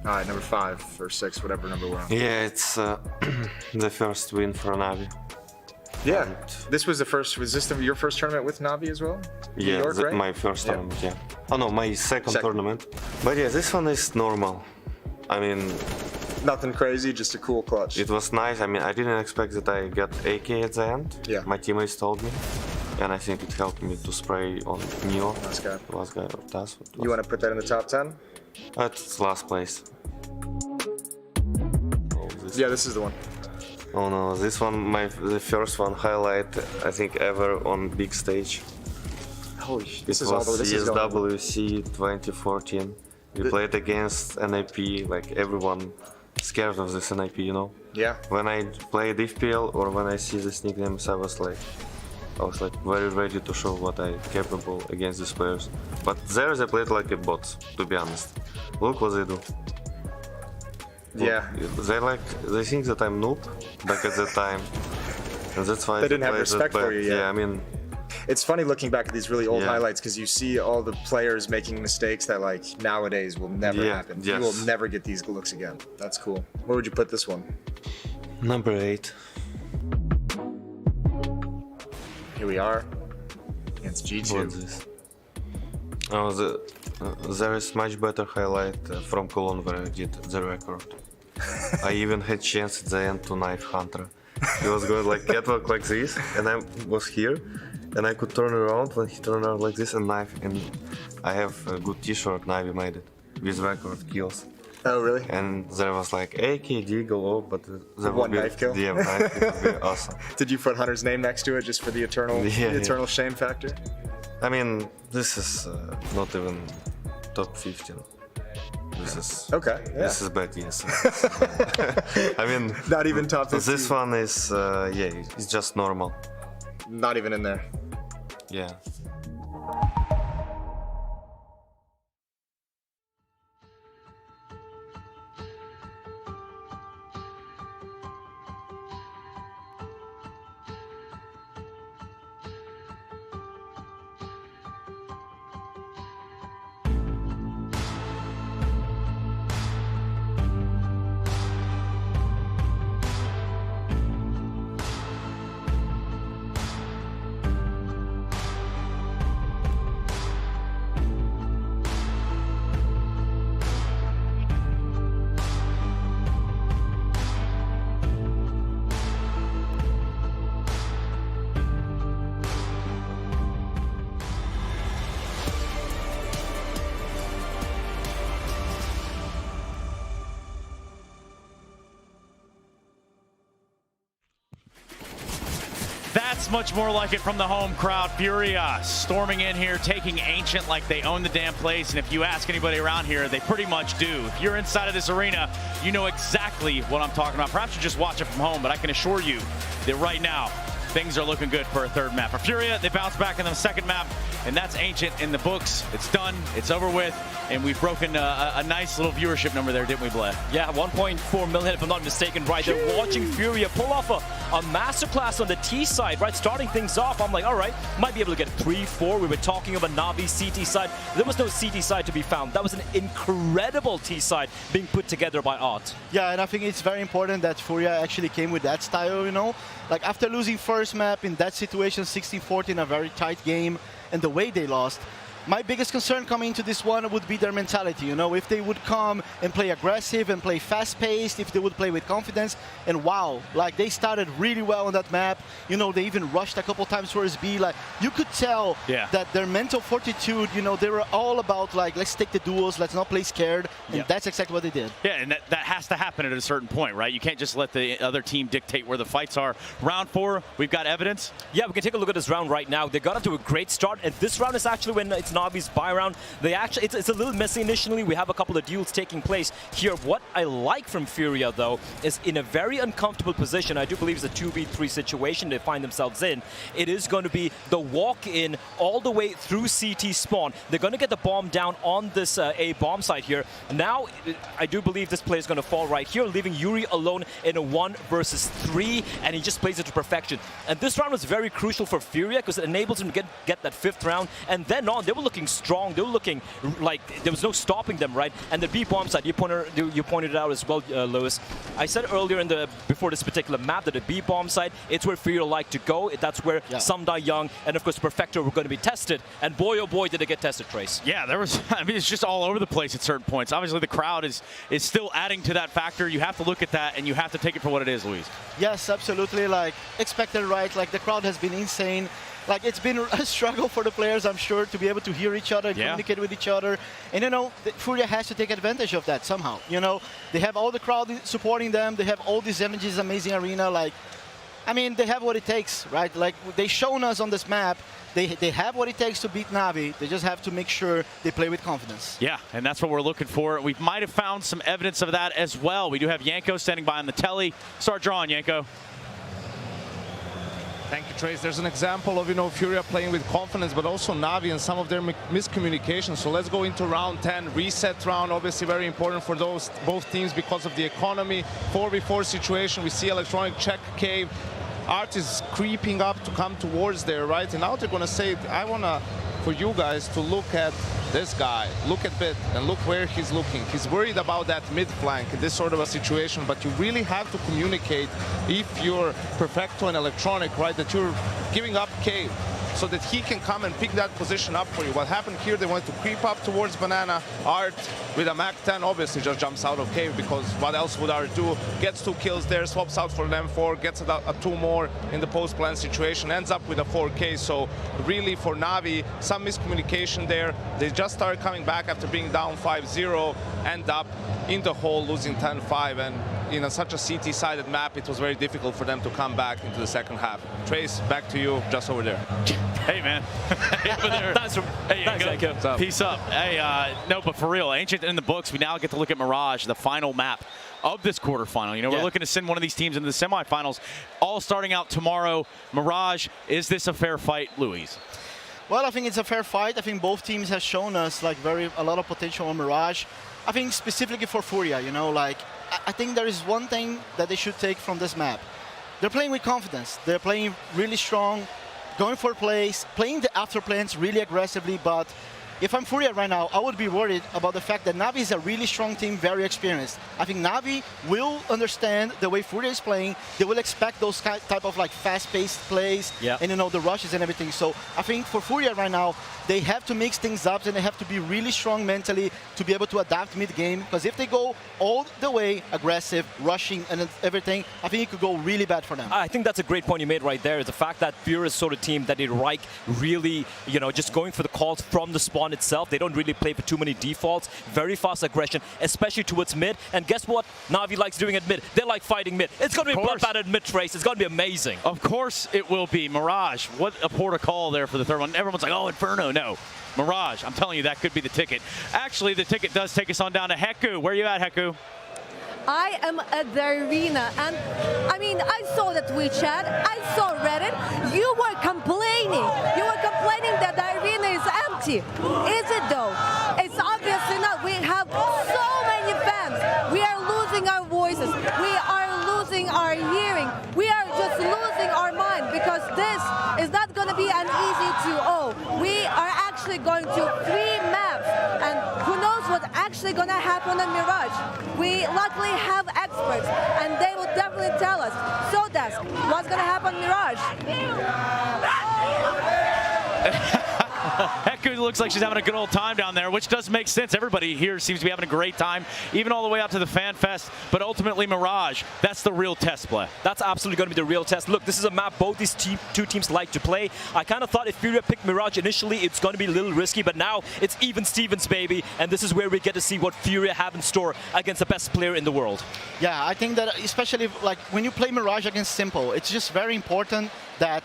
All right, number 5 or 6, whatever number we're on. Yeah, it's the first win for NAVI. Yeah, this was the first. Was this your first tournament with NAVI as well? Yeah, New York, right? my first tournament. Yeah. Oh no, my second tournament. But yeah, this one is normal. I mean, nothing crazy, just a cool clutch. it was nice. I mean, I didn't expect that I got AK at the end. Yeah. My teammates told me, and I think it helped me to spray on Neo. Last guy. Last guy of TAS. You want to put that in the top 10? It's last place. Oh, Yeah, this is the one. Oh no, this one, the first one highlight, I think, ever on big stage. Holy shit, It this is all was the this is going. CSWC 2014. We played against NIP, like everyone scared of this NIP, you know? Yeah. When I played FPL or when I see these nicknames, I was like very ready to show what I'm capable against these players. But there they played like a bot, to be honest. Look what they do. Yeah. They think that I'm noob back at that time, and that's why They didn't have play respect that for bad. you yet. Yeah, I mean, It's funny looking back at these really old Yeah. highlights because you see all the players making mistakes that like nowadays will never happen. You will never get these looks again. That's cool. Where would you put this one? number 8. Here we are against G2. What's this? Oh, there is much better highlight from Cologne where I did the record. I even had chance at the end to knife Hunter. He was going like catwalk like this, and I was here, and I could turn around when he turned around like this and knife. And I have a good T-shirt, NAVI made it with record kills. Oh really? And there was like AK, Deagle, oh, but there One knife kill? Yeah, knife kill would be awesome. Did you put Hunter's name next to it just for the eternal shame factor? I mean, this is not even top 15. This is Okay. Yeah. This is bad, yes. I mean, Not even top 15. this one is yeah, it's just normal. Not even in there. Yeah. That's much more like it from the home crowd. FURIA storming in here, taking Ancient like they own the damn place. And if you ask anybody around here, they pretty much do. If you're inside of this arena, you know exactly what I'm talking about. Perhaps you just watch it from home, but I can assure you that right now, things are looking good for a third map. For FURIA, they bounce back in the second map, and that's Ancient in the books. It's done, it's over with, and we've broken a nice little viewership number there, didn't we, Blair? Yeah, 1.4 million, if I'm not mistaken, right? They're watching FURIA pull off a masterclass on the T side, right? Starting things off, I'm like, all right, might be able to get 3-4. We were talking about NAVI CT side. There was no CT side to be found. That was an incredible T side being put together by Art. Yeah, and I think it's very important that FURIA actually came with that style, you know? Like, after losing first map in that situation, 16-14, a very tight game, and the way they lost, my biggest concern coming into this one would be their mentality, you know, if they would come and play aggressive and play fast-paced, if they would play with confidence, and wow, like they started really well on that map, you know, they even rushed a couple times towards B, like you could tell that their mental fortitude, you know, they were all about like, let's take the duels, let's not play scared, and that's exactly what they did. Yeah, and that has to happen at a certain point, right? You can't just let the other team dictate where the fights are. Round 4, we've got evidence. Yeah, we can take a look at this round right now. They got off to a great start, and this round is actually when it's NAVI's buy round. They actually, it's a little messy initially. We have a couple of duels taking place here. What I like from FURIA, though, is in a very uncomfortable position. I do believe it's a 2v3 situation they find themselves in. It is going to be the walk-in all the way through CT spawn. They're going to get the bomb down on this A bomb site here. Now, I do believe this play is going to fall right here, leaving Yuri alone in a 1 versus 3, and he just plays it to perfection. And this round was very crucial for FURIA because it enables him to get that 5th round, and then on, they were looking strong. They were looking like there was no stopping them, right? And the B bomb side, you pointed it out as well, Lewis. I said earlier before this particular map that the B bomb side, it's where FURIA like to go. That's where Some Die Young and of course Perfecto were going to be tested. And boy, oh boy, did they get tested, Trace. Yeah, there was. I mean, it's just all over the place at certain points. Obviously, the crowd is still adding to that factor. You have to look at that, and you have to take it for what it is, Luis. Yes, absolutely. Like expected, right? Like the crowd has been insane. Like it's been a struggle for the players, I'm sure, to be able to hear each other and communicate with each other. And you know, FURIA has to take advantage of that somehow. You know, they have all the crowd supporting them. They have all these energies, amazing arena. Like, I mean, they have what it takes, right? Like they shown us on this map. They have what it takes to beat NAVI. They just have to make sure they play with confidence. Yeah, and that's what we're looking for. We might have found some evidence of that as well. We do have Yanko standing by on the telly. Start drawing, Yanko. Thank you, Trace. There's an example of, you know, FURIA playing with confidence, but also NAVI and some of their miscommunication. So let's go into round 10, reset round. Obviously very important for both teams because of the economy. 4v4 situation. We see Electronic check cave. Art is creeping up to come towards there, right? And now they're going to say, I want for you guys to look at this guy, look at Bit, and look where he's looking. He's worried about that mid flank in this sort of a situation, but you really have to communicate if you're Perfecto and Electronic, right, that you're giving up cave so that he can come and pick that position up for you. What happened here, they wanted to creep up towards Banana. Art, with a Mac-10, obviously just jumps out of cave because what else would Art do? Gets 2 kills there, swaps out for an M4, gets a 2 more in the post-plan situation, ends up with a 4K. So really for NAVI, some miscommunication there. They just started coming back after being down 5-0, end up in the hole, losing 10-5. And in such a CT-sided map, it was very difficult for them to come back into the second half. Trace, back to you, just over there. Hey, man. Hey, over there. Hey, Yanko. Peace up. Hey, no, but for real, Ancient in the books, we now get to look at Mirage, the final map of this quarterfinal. You know, we're looking to send one of these teams into the semifinals, all starting out tomorrow. Mirage, is this a fair fight, Luis? Well, I think it's a fair fight. I think both teams have shown us like a lot of potential on Mirage. I think specifically for FURIA, you know, like I think there is one thing that they should take from this map. They're playing with confidence. They're playing really strong, going for plays, playing the after plans really aggressively, but if I'm FURIA right now, I would be worried about the fact that NAVI is a really strong team, very experienced. I think NAVI will understand the way FURIA is playing. They will expect those type of like fast-paced plays and, you know, the rushes and everything. So I think for FURIA right now, they have to mix things up and they have to be really strong mentally to be able to adapt mid-game. Because if they go all the way aggressive, rushing and everything, I think it could go really bad for them. I think that's a great point you made right there, is the fact that FURIA is sort of team that they like really, you know, just going for the calls from the spawn itself. They don't really play for too many defaults. Very fast aggression, especially towards mid. And guess what NAVI likes doing at mid? They like fighting mid. It's going to be a bloodbath at mid, Trace. It's going to be amazing. Of course it will be. Mirage, what a port call there for the third one. Everyone's like, oh, Inferno. No. Mirage, I'm telling you, that could be the ticket. Actually, the ticket does take us on down to Heku. Where are you at, Heku? I am at the arena, and I mean, I saw the Twitch chat, I saw Reddit. You were complaining. You were complaining that the arena is empty. Is it though? It's obviously not. We have so many fans. We are losing our voices. We are losing our hearing. We are just losing our mind because this is not going to be an easy 2-0. We are actually going to 3 maps, and who knows what's actually going to happen in Mirage. We luckily have experts, and they will definitely tell us. So, Desk, what's going to happen in Mirage? Heku looks like she's having a good old time down there, which does make sense. Everybody here seems to be having a great time, even all the way out to the Fan Fest. But ultimately, Mirage, that's the real test play. That's absolutely going to be the real test. Look, this is a map both these two teams like to play. I kind of thought if FURIA picked Mirage initially, it's going to be a little risky, but now it's even Stevens, baby. And this is where we get to see what FURIA have in store against the best player in the world. Yeah, I think that especially like when you play Mirage against Simple, it's just very important that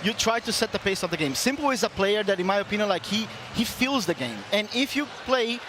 you try to set the pace of the game. Simple is a player that, in my opinion, like he feels the game. And if you play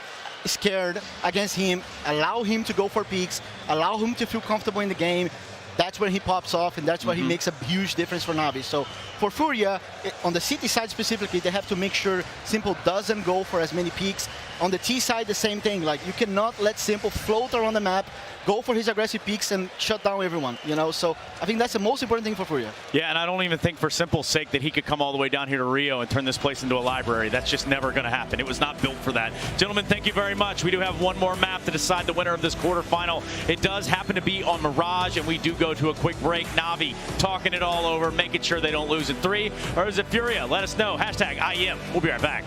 scared against him, allow him to go for peaks, allow him to feel comfortable in the game, that's when he pops off, and that's why he makes a huge difference for NAVI. So for FURIA, on the CT side specifically, they have to make sure Simple doesn't go for as many peaks. On the T side, the same thing. Like, you cannot let Simple float around the map, go for his aggressive peaks, and shut down everyone, you know? So I think that's the most important thing for FURIA. Yeah, and I don't even think for Simple's sake that he could come all the way down here to Rio and turn this place into a library. That's just never going to happen. It was not built for that. Gentlemen, thank you very much. We do have one more map to decide the winner of this quarterfinal. It does happen to be on Mirage, and we do go to a quick break. NAVI talking it all over, making sure they don't lose in 3. Or is it FURIA? Let us know. Hashtag IEM. We'll be right back.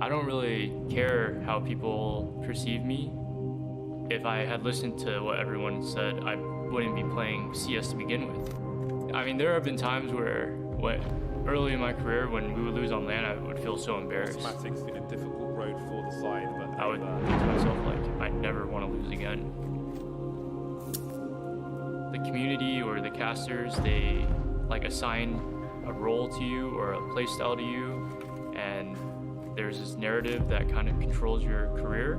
I don't really care how people perceive me. If I had listened to what everyone said, I wouldn't be playing CS to begin with. I mean, there have been times where, early in my career, when we would lose on LAN, I would feel so embarrassed. Mathematics been a difficult road for the side, but I would think to myself, like, I never want to lose again. The community or the casters, they like assign a role to you or a play style to you, and there's this narrative that kind of controls your career.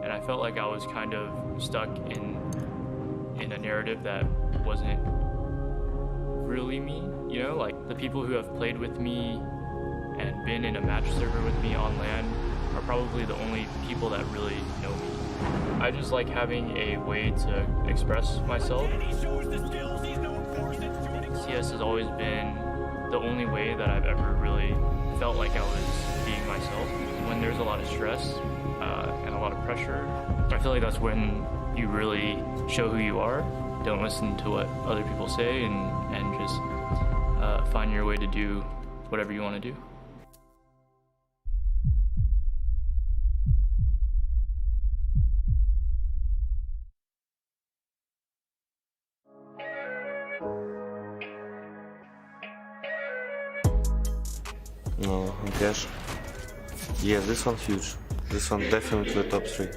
And I felt like I was kind of stuck in a narrative that wasn't really me, you know? Like, the people who have played with me and been in a match server with me on LAN are probably the only people that really know me. I just like having a way to express myself. CS has always been the only way that I've ever really felt like I was being myself. When there's a lot of stress and a lot of pressure, I feel like that's when you really show who you are. Don't listen to what other people say, and just find your way to do whatever you want to do. No, cash. Yeah, this one huge. This one definitely top 3.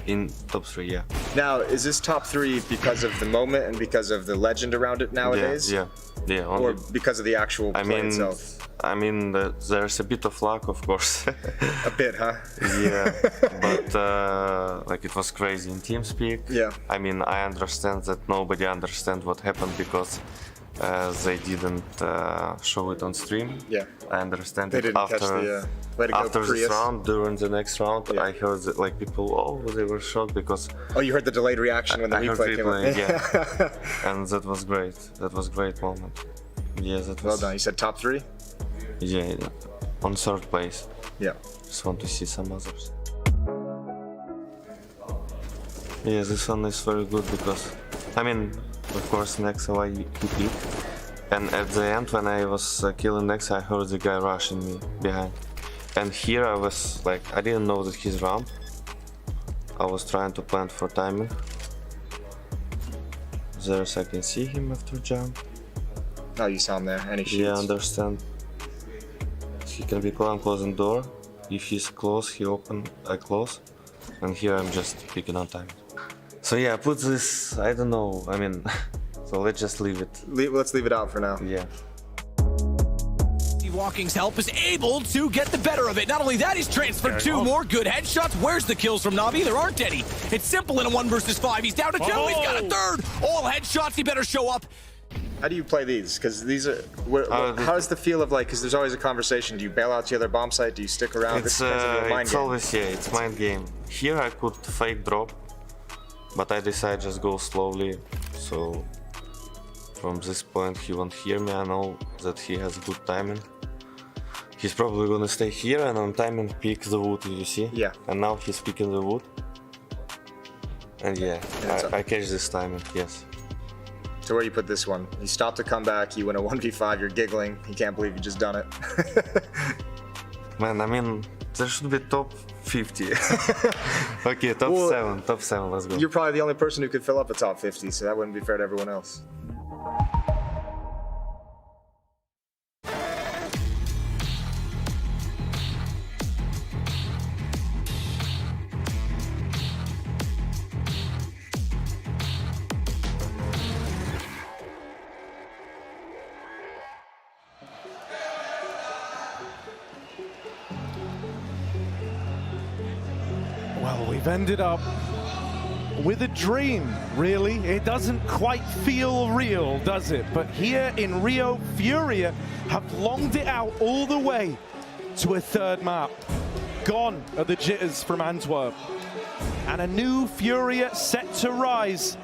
In top 3, yeah. Now, is this top 3 because of the moment and because of the legend around it nowadays? Yeah. Or because of the actual play itself? I mean, there's a bit of luck, of course. A bit, huh? Yeah, but like, it was crazy in TeamSpeak. Yeah. I mean, I understand that nobody understands what happened because they didn't show it on stream. Yeah. I understand they it didn't after, catch the way to go, after this round, during the next round, yeah. I heard that, like, people, oh, they were shocked because... Oh, you heard the delayed reaction when the replay came up. Yeah. And that was great. That was a great moment. Yeah, that was... Well done. You said top 3? Yeah, on 3rd place. Yeah. Just want to see some others. Yeah, this one is very good because, I mean, of course, next I peak. And at the end, when I was killing next, I heard the guy rushing me behind. And here I was like, I didn't know that he's ramp. I was trying to plant for timing. There's, I can see him after jump. Oh, you saw him there, and he shoots. Yeah, understand. He can be closing door. If he's close, he open, I close. And here I'm just picking on time. So yeah, I put this, I don't know, I mean, so let's just leave it. Let's leave it out for now. Yeah. Walking's help is able to get the better of it. Not only that, he's transferred 2 more good headshots. Where's the kills from NAVI? There aren't any. It's simple in a 1 versus 5. He's down to 2. He's got a 3rd. All headshots. He better show up. How do you play these? Because these are. How's the feel of like? Because there's always a conversation. Do you bail out to the other bomb site? Do you stick around? It's always it's mind game. Here I could fake drop, but I decided just go slowly. So from this point he won't hear me. I know that he has good timing. He's probably gonna stay here and on timing pick the wood. You see? Yeah. And now he's picking the wood. And yeah, I catch this timing. Yes. So where you put this one? You stop the comeback, you win a 1v5, you're giggling, you can't believe you just done it. Man, I mean, there should be top 50. Okay, top 7, let's go. You're probably the only person who could fill up a top 50, so that wouldn't be fair to everyone else. Well, we've ended up with a dream, really. It doesn't quite feel real, does it? But here in Rio, FURIA have longed it out all the way to a third map. Gone are the jitters from Antwerp. And a new FURIA set to rise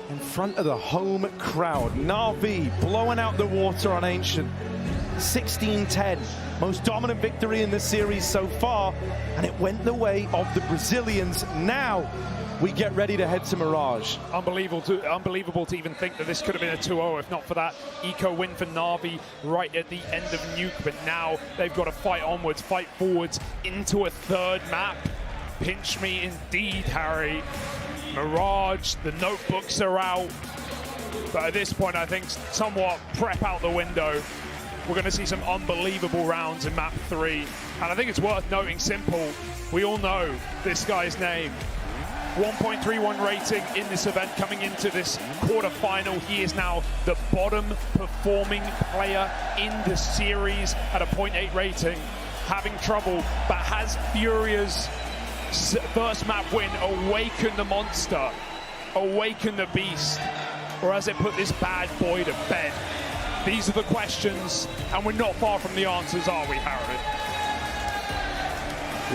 in front of the home crowd. NAVI blowing out the water on Ancient. 16-10, most dominant victory in the series so far, and it went the way of the Brazilians. Now we get ready to head to Mirage. Unbelievable to even think that this could have been a 2-0 if not for that eco win for NAVI right at the end of Nuke. But now they've got to fight onwards, fight forwards into a third map. Pinch me indeed, Harry. Mirage, the notebooks are out, but at this point I think somewhat prep out the window. We're going to see some unbelievable rounds in map 3. And I think it's worth noting, Simple, we all know this guy's name. 1.31 rating in this event coming into this quarterfinal. He is now the bottom performing player in the series at a 0.8 rating. Having trouble, but has FURIA's first map win awakened the monster, awakened the beast, or has it put this bad boy to bed? These are the questions, and we're not far from the answers, are we, Harry?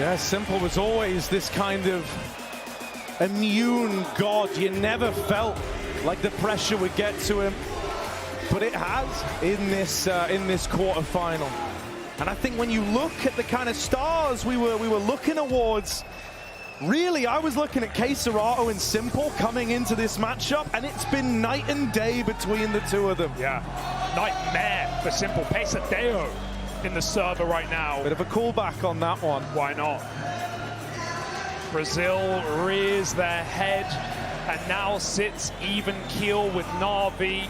Yeah, Simple was always this kind of immune god. You never felt like the pressure would get to him, but it has in this quarterfinal. And I think when you look at the kind of stars we were looking towards, really, I was looking at Queserato and Simple coming into this matchup, and it's been night and day between the two of them. Yeah, nightmare for Simple. Pesadeo in the server right now. Bit of a callback on that one. Why not? Brazil rears their head and now sits even keel with NAVI.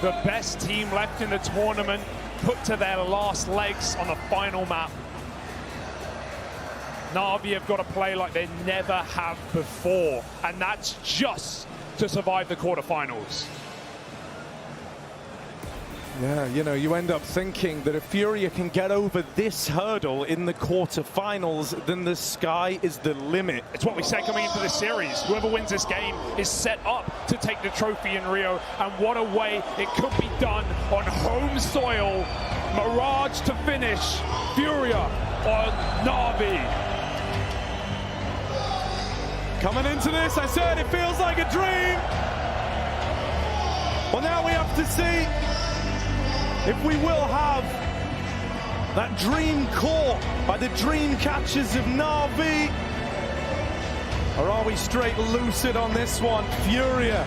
The best team left in the tournament, put to their last legs on the final map. NAVI have got to play like they never have before, and that's just to survive the quarterfinals. Yeah, you know, you end up thinking that if FURIA can get over this hurdle in the quarterfinals, then the sky is the limit. It's what we said coming into this series. Whoever wins this game is set up to take the trophy in Rio, and what a way it could be done on home soil. Mirage to finish, FURIA on NAVI. Coming into this, I said it feels like a dream. Well, now we have to see if we will have that dream caught by the dream catchers of NAVI, or are we straight lucid on this one? FURIA,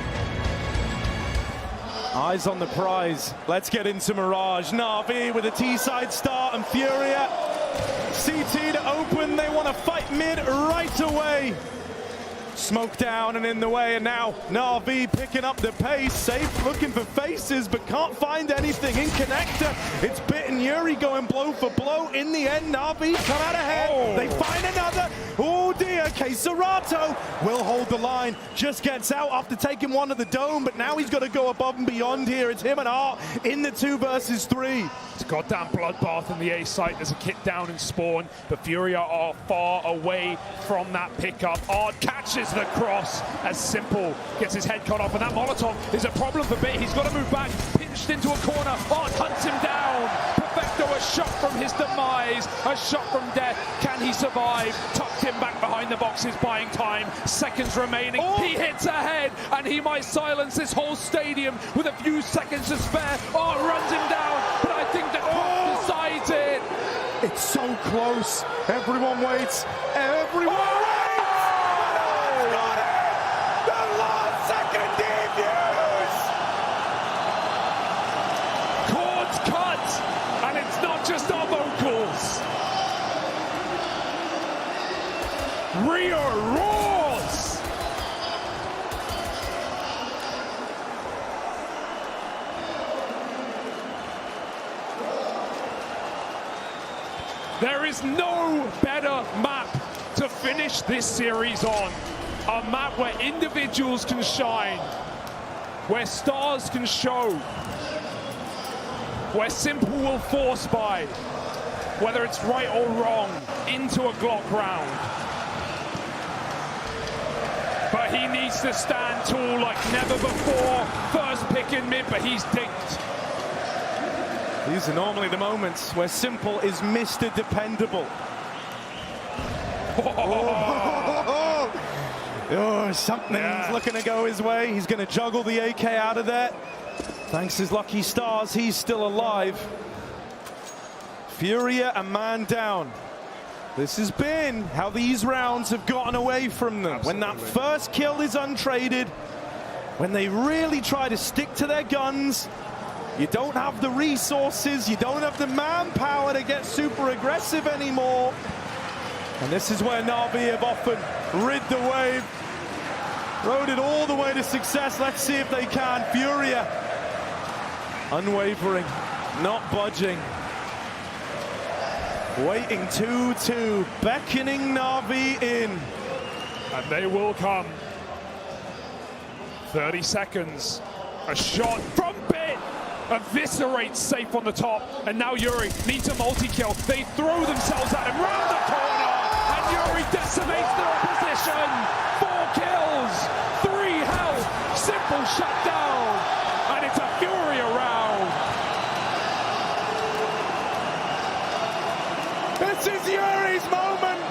eyes on the prize. Let's get into Mirage. NAVI with a T-side start, and FURIA CT to open. They want to fight mid right away. Smoke down and in the way, and now NAVI picking up the pace. Safe looking for faces, but can't find anything in connector. It's Bit and Yuri going blow for blow. In the end, NAVI come out ahead. They find another. Oh dear, Serato will hold the line, just gets out after taking one of the dome, but now he's got to go above and beyond here. It's him and Art in the 2 versus 3. It's a goddamn bloodbath in the A site. There's a kit down and spawn, but Furia are far away from that pickup. Art catches the cross as Simple gets his head cut off, and that Molotov is a problem for Bit. He's got to move back, pinched into a corner. Art hunts him down. Perfecto, a shot from his demise, a shot from death. Can he survive? Tucked him back behind the boxes, buying time. Seconds remaining. Oh. He hits ahead, and he might silence this whole stadium with a few seconds to spare. Art runs him down, but I think the clock decides it. It's so close. Everyone waits. Everyone waits. Got it. The last second defuse. Cords cut, and it's not just our vocals. Rio roars. There is no better map to finish this series on. A map where individuals can shine, where stars can show, where Simple will force buy, whether it's right or wrong, into a Glock round. But he needs to stand tall like never before. First pick in mid, but he's dinked. These are normally the moments where Simple is Mr. Dependable. Oh, something's looking to go his way. He's going to juggle the AK out of there. Thanks to his lucky stars, he's still alive. Furia a man down. This has been how these rounds have gotten away from them. Absolutely. When that first kill is untraded, when they really try to stick to their guns, you don't have the resources, you don't have the manpower to get super aggressive anymore. And this is where NAVI have often rid the wave, rode it all the way to success. Let's see if they can. Furia, unwavering, not budging. Waiting 2-2, beckoning NAVI in. And they will come. 30 seconds. A shot from Bit. Eviscerates Safe on the top. And now Yuri needs a multi-kill. They throw themselves at him round the corner. And Yuri decimates their opposition. 4 kills, 3 health. Simple shut down. And it's a Furia round. This is Yuri's moment.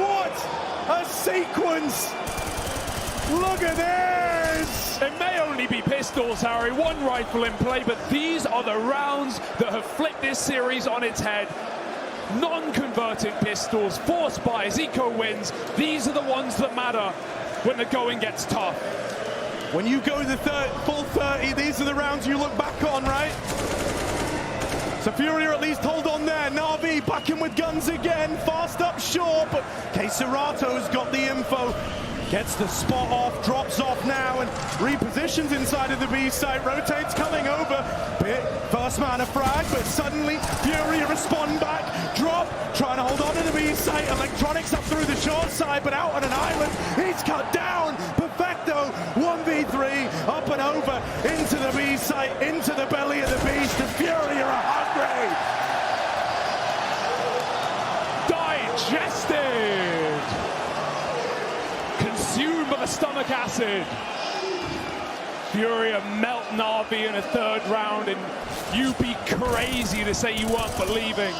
What a sequence. Look at this. It may only be pistols, Harry, 1 rifle in play, but these are the rounds that have flipped this series on its head. Non-converted pistols, forced buys, eco wins. These are the ones that matter when the going gets tough. When you go the full 30, these are the rounds you look back on, right? So Furia at least hold on there. NAVI back in with guns again. Fast up short, but Serato's got the info. Gets the spot off, drops off now, and repositions inside of the B site. Rotates coming over. Bit, first man a frag, but suddenly Furia respond back. Drop, trying to hold on to the B site. Electronics up through the short side, but out on an island. He's cut down. Perfecto, 1v3, up and over, into the B site, into the belly of the beast. The Furia are hungry. Digested. Consumed by the stomach acid. Furia melt NAVI in a 3rd round, and you'd be crazy to say you weren't believing.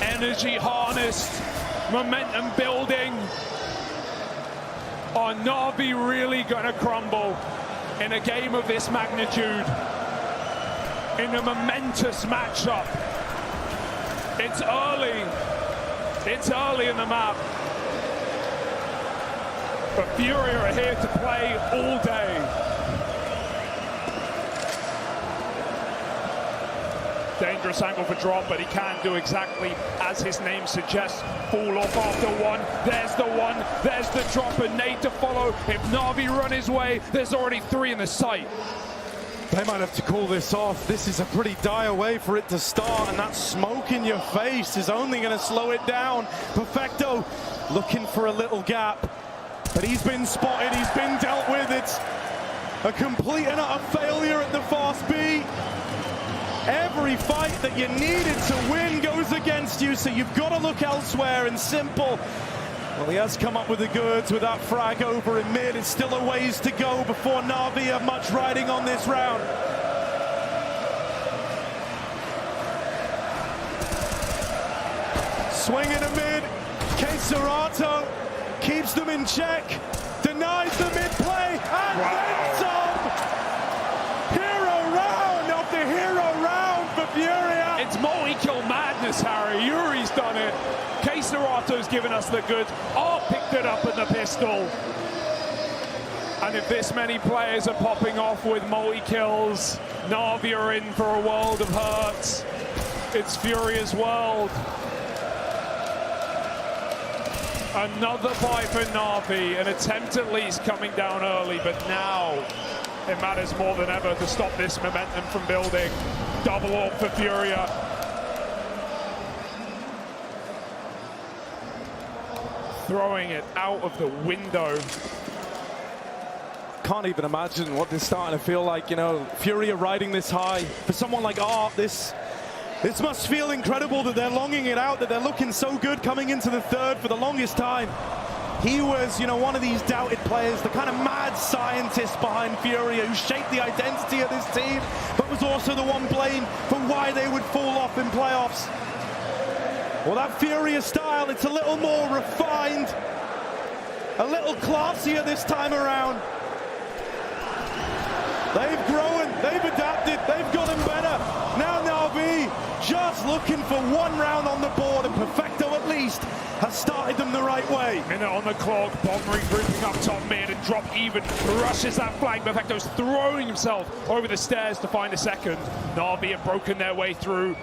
Energy harnessed, momentum building. Are NAVI really gonna crumble in a game of this magnitude? In a momentous matchup. It's early. It's early in the map. But Furia are here to play all day. Dangerous angle for drop, but he can do exactly as his name suggests. Fall off after 1. There's the 1. There's the drop, and nade to follow. If NAVI run his way, there's already 3 in the sight. They might have to call this off. This is a pretty dire way for it to start, and that smoke in your face is only going to slow it down. Perfecto looking for a little gap, but he's been spotted, he's been dealt with. It's a complete and utter failure at the fast B. Every fight that you needed to win goes against you, so you've got to look elsewhere. And Simple, well, he has come up with the goods with that frag over in mid. It's still a ways to go before NAVI have much riding on this round. Swing in a mid. Queserato keeps them in check, denies the mid play, and then some. Hero round after hero round for FURIA. It's multi-kill madness, Harry. Yuri's done it. Queserato's given us the goods. Art picked it up in the pistol. And if this many players are popping off with multi-kills, NAVI are in for a world of hurts. It's FURIA's world. Another buy for NAVI, an attempt at least coming down early, but now it matters more than ever to stop this momentum from building. Double AWP for FURIA. Throwing it out of the window. Can't even imagine what this is starting to feel like, you know, FURIA riding this high. For someone like Art, this must feel incredible that they're longing it out, that they're looking so good coming into the third for the longest time. He was, you know, one of these doubted players, the kind of mad scientist behind FURIA who shaped the identity of this team, but was also the one blamed for why they would fall off in playoffs. Well, that FURIA style, it's a little more refined, a little classier this time around. They've grown, they've adapted, they've gotten better. Now NAVI just looking for one round on the board, and Perfecto at least has started them the right way. Minute on the clock, Bomb regrouping up top mid and drop even, rushes that flank. Perfecto's throwing himself over the stairs to find a second. NAVI have broken their way through,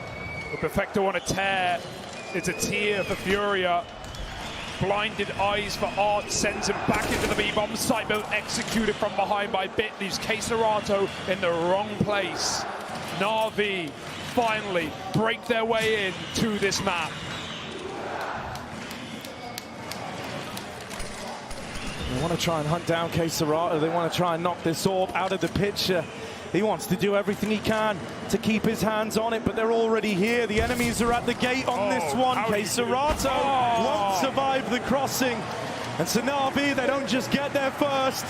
but Perfecto on a tear. It's a tear for FURIA. Blinded eyes for Art sends him back into the B-bomb site, but executed from behind by Bit, leaves Queserato in the wrong place. NAVI finally break their way in to this map. They want to try and hunt down Queserato. They want to try and knock this AWP out of the picture. He wants to do everything he can to keep his hands on it, but they're already here. The enemies are at the gate on this one. Queserato won't survive the crossing. And so NAVI, they don't just get there first,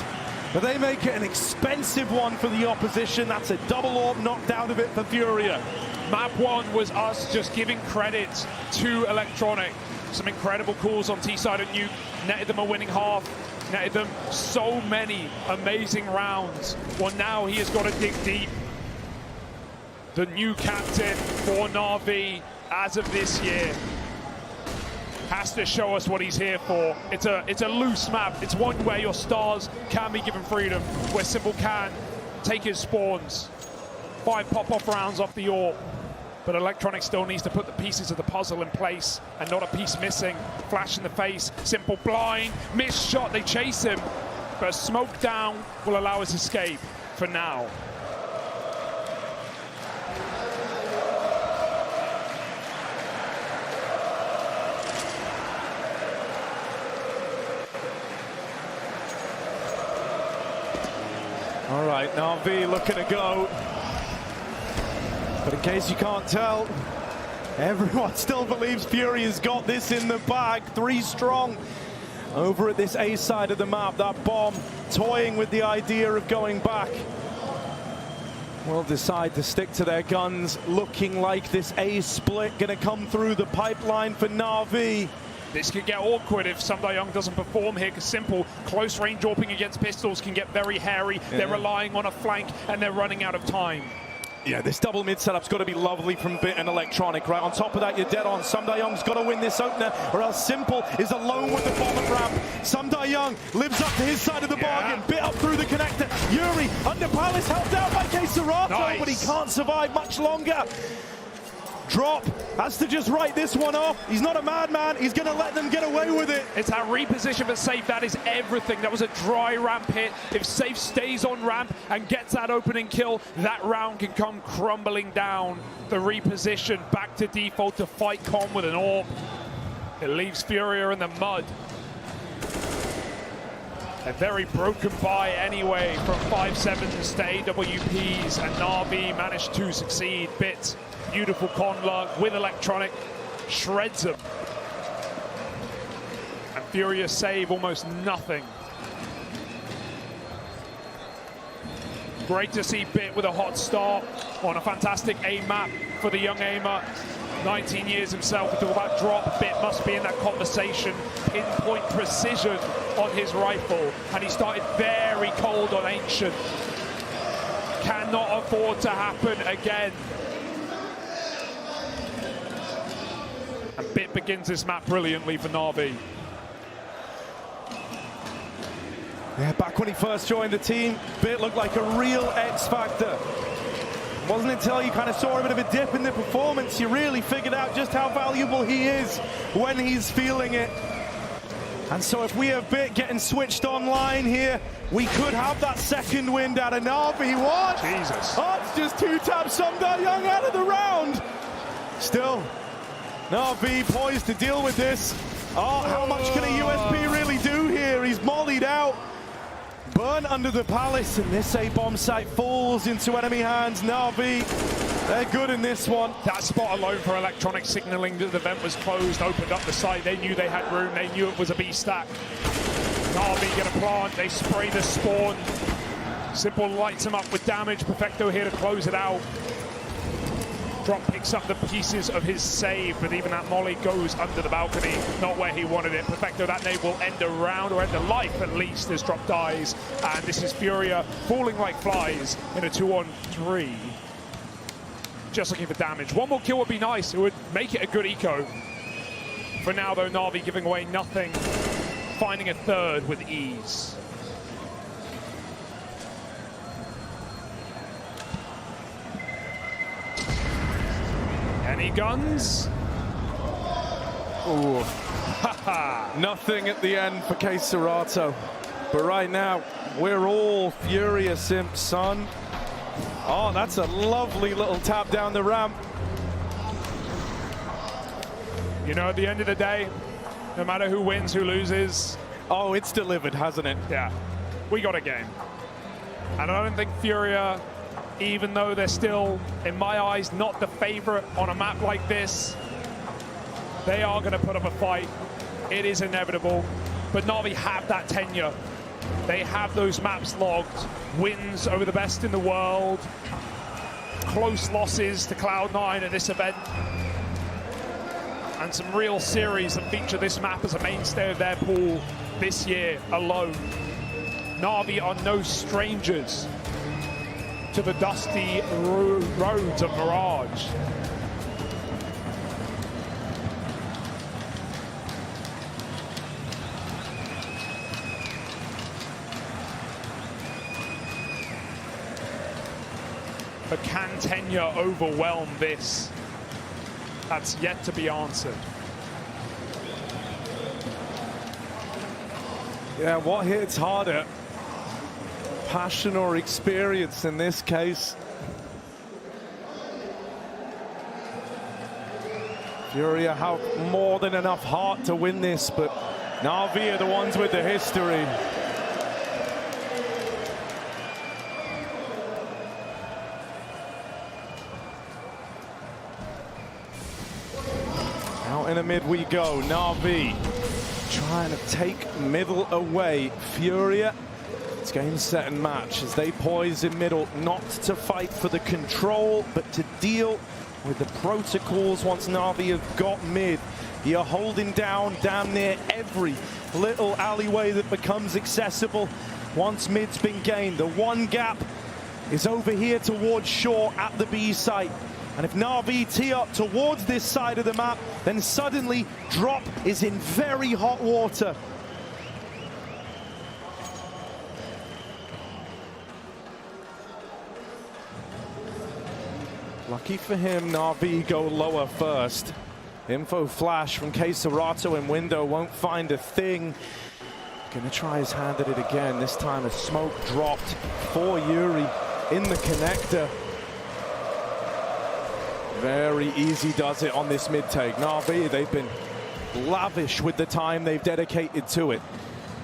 but they make it an expensive one for the opposition. That's a double AWP knocked out of it for FURIA. Map one was us just giving credit to Electronic. Some incredible calls on T-side and Nuke, netted them a winning half. Netted them so many amazing rounds. Well, now he has got to dig deep. The new captain for NAVI as of this year has to show us what he's here for. It's a loose map. It's one where your stars can be given freedom, where Simple can take his spawns. 5 pop-off rounds off the AWP. But Electronic still needs to put the pieces of the puzzle in place, and not a piece missing. Flash in the face, Simple blind, missed shot, they chase him. But a smoke down will allow us escape for now. All right, NAVI looking to go. But in case you can't tell, everyone still believes FURIA's got this in the bag. 3 strong over at this A side of the map. That bomb toying with the idea of going back. Will decide to stick to their guns, looking like this A split going to come through the pipeline for NAVI. This could get awkward if Sumdayoung doesn't perform here, because Simple close range AWPing against pistols can get very hairy. Yeah. They're relying on a flank and they're running out of time. Yeah, this double mid setup's got to be lovely from Bit and Electronic, right? On top of that, you're dead on. Sumdayoung's got to win this opener, or else Simple is alone with the bomb at ramp. Sumdayoung lives up to his side of the bargain. Bit up through the connector. Yuri under palace, helped out by Queserato, but he can't survive much longer. Drop has to just write this one off. He's not a madman. He's going to let them get away with it. It's that reposition for Safe. That is everything. That was a dry ramp hit. If Safe stays on ramp and gets that opening kill, that round can come crumbling down. The reposition back to default to fight Con with an AWP. It leaves Furia in the mud. A very broken buy anyway from 5-7s to AWPs, and NAVI managed to succeed. Bit, beautiful con luck with electronic, shreds them. And Furia save almost nothing. Great to see Bit with a hot start on a fantastic aim map for the young aimer. 19 years himself. We talk about drop. Bit must be in that conversation. Pinpoint precision on his rifle. And he started very cold on Ancient. Cannot afford to happen again. And Bit begins this map brilliantly for NAVI. Yeah, back when he first joined the team, Bit looked like a real X factor. It wasn't until you kind of saw a bit of a dip in the performance you really figured out just how valuable he is when he's feeling it. And so if we have Bit getting switched online here, we could have that second wind out of NAVI. What? Jesus. Oh, it's just 2 taps Sumda Young out of the round. Still, NAVI poised to deal with this. Oh, how much can a USP really do here? He's mollied out. Burn under the palace, and this A-bomb site falls into enemy hands. NAVI, they're good in this one. That spot alone for electronic signaling that the vent was closed opened up the site. They knew they had room. They knew it was a B stack. NAVI get a plant. They spray the spawn. Simple lights him up with damage. Perfecto here to close it out. Drop picks up the pieces of his save, but even that molly goes under the balcony, not where he wanted it. Perfecto, that nade will end a round, or end a life at least, as Drop dies. And this is Furia falling like flies in a 2-on-3. Just looking for damage. One more kill would be nice. It would make it a good eco. For now, though, NAVI giving away nothing, finding a third with ease. Any guns? Ooh. Nothing at the end for K Serato. But right now, we're all furious, Simp, son. Oh, that's a lovely little tap down the ramp. You know, at the end of the day, no matter who wins, who loses. Oh, it's delivered, hasn't it? Yeah, we got a game. And I don't think Furia, even though they're still, in my eyes, not the favorite on a map like this, they are going to put up a fight. It is inevitable. But NAVI have that tenure. They have those maps logged. Wins over the best in the world. Close losses to Cloud9 at this event. And some real series that feature this map as a mainstay of their pool this year alone. NAVI are no strangers to the dusty roads of Mirage. But can tenure overwhelm this? That's yet to be answered. Yeah, what hits harder? Passion or experience in this case? Furia have more than enough heart to win this, but NAVI are the ones with the history. Out in the mid we go. NAVI trying to take middle away. Furia, it's game, set, and match as they poise in middle, not to fight for the control, but to deal with the protocols once NAVI have got mid. You're holding down damn near every little alleyway that becomes accessible once mid's been gained. The one gap is over here towards shore at the B site. And if NAVI tee up towards this side of the map, then suddenly Drop is in very hot water. Lucky for him, NAVI go lower first. Info flash from Queserato in window, won't find a thing. Gonna try his hand at it again. This time a smoke dropped for Yuri in the connector. Very easy does it on this mid-take. NAVI, they've been lavish with the time they've dedicated to it.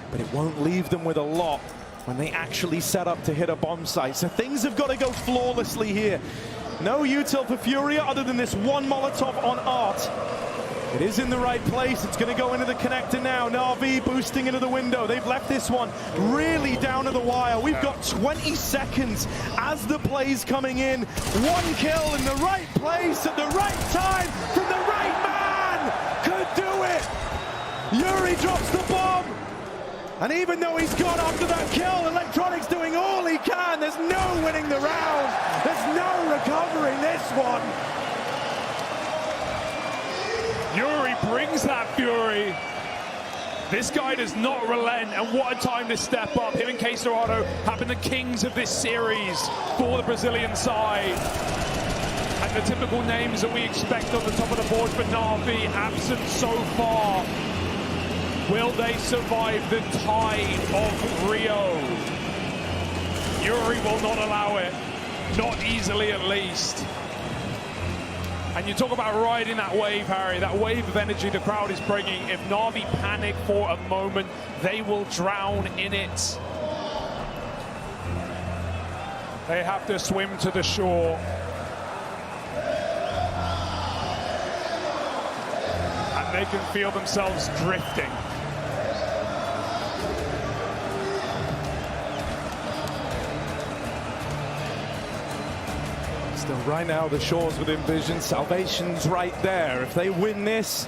But it won't leave them with a lot when they actually set up to hit a bomb site. So things have got to go flawlessly here. No util for FURIA other than this one Molotov on Art. It is in the right place. It's going to go into the connector now. NAVI boosting into the window. They've left this one really down to the wire. We've got 20 seconds as the play's coming in. One kill in the right place at the right time from the right man. Could do it. Yuri drops the bomb. And even though he's gone after that kill, Electronic's doing all he can. There's no winning the round. There's no recovering this one. Yuri brings that fury. This guy does not relent, and what a time to step up. Him and Queserato have been the kings of this series for the Brazilian side. And the typical names that we expect on the top of the board for NAVI, absent so far. Will they survive the tide of Rio? Yuri will not allow it. Not easily, at least. And you talk about riding that wave, Harry, that wave of energy the crowd is bringing. If NAVI panic for a moment, they will drown in it. They have to swim to the shore. And they can feel themselves drifting. Right now, the shore's within vision. Salvation's right there. If they win this,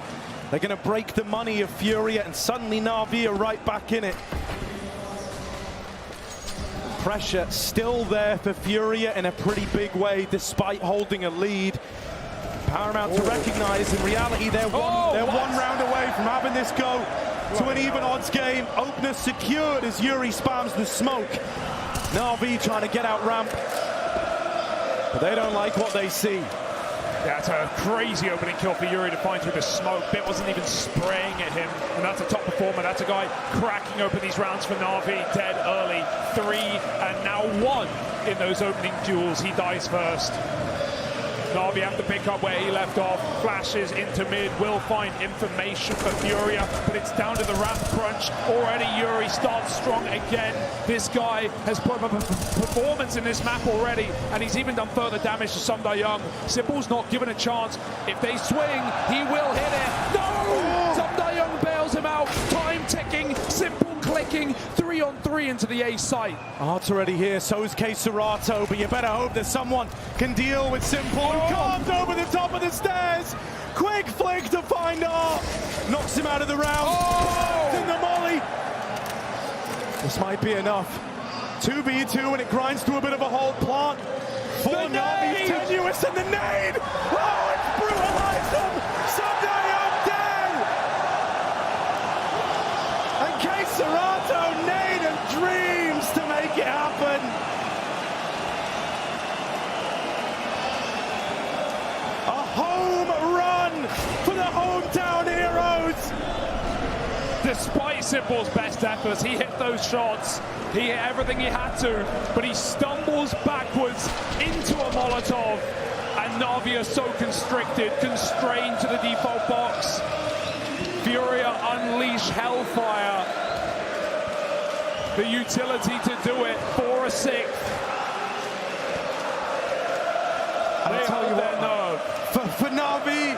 they're going to break the money of FURIA, and suddenly NAVI are right back in it. Pressure still there for FURIA in a pretty big way, despite holding a lead. Paramount to recognize, in reality, they're one round away from having this go to an even odds game. Opener secured as Yuri spams the smoke. NAVI trying to get out ramp. But they don't like what they see. Yeah, it's a crazy opening kill for Yuri to find through the smoke. Bit wasn't even spraying at him. And that's a top performer. That's a guy cracking open these rounds for NAVI. Dead early. 3 and now 1 in those opening duels. He dies first. NAVI have to pick up where he left off. Flashes into mid, will find information for FURIA, but it's down to the ramp crunch. Already Yuri starts strong again. This guy has put up a performance in this map already, and he's even done further damage to Sumdayoung. Simple's not given a chance. If they swing, he will hit it. No! Sumdayoung bails him out. Time ticking, Simple clicking, 3-on-3 into the A site. Art's already here, so is Queserato, but you better hope that someone can deal with Simple, who comes over the top of the stairs. Quick flick to find Art. Knocks him out of the round. In the molly. This might be enough. 2v2, and it grinds to a bit of a hold plant. For NAVI, tenuous, and the nade. Oh, it's brutalized them. Sumdayoung dead. And Queserato nade and dreams to make it happen. A home run for the hometown heroes. Despite Simple's best efforts, he hit those shots. He hit everything he had to, but he stumbles backwards into a Molotov. And NAVI are so constricted, constrained to the default box. FURIA unleash hellfire. The utility to do it for a 6th. I'll tell you what, for NAVI,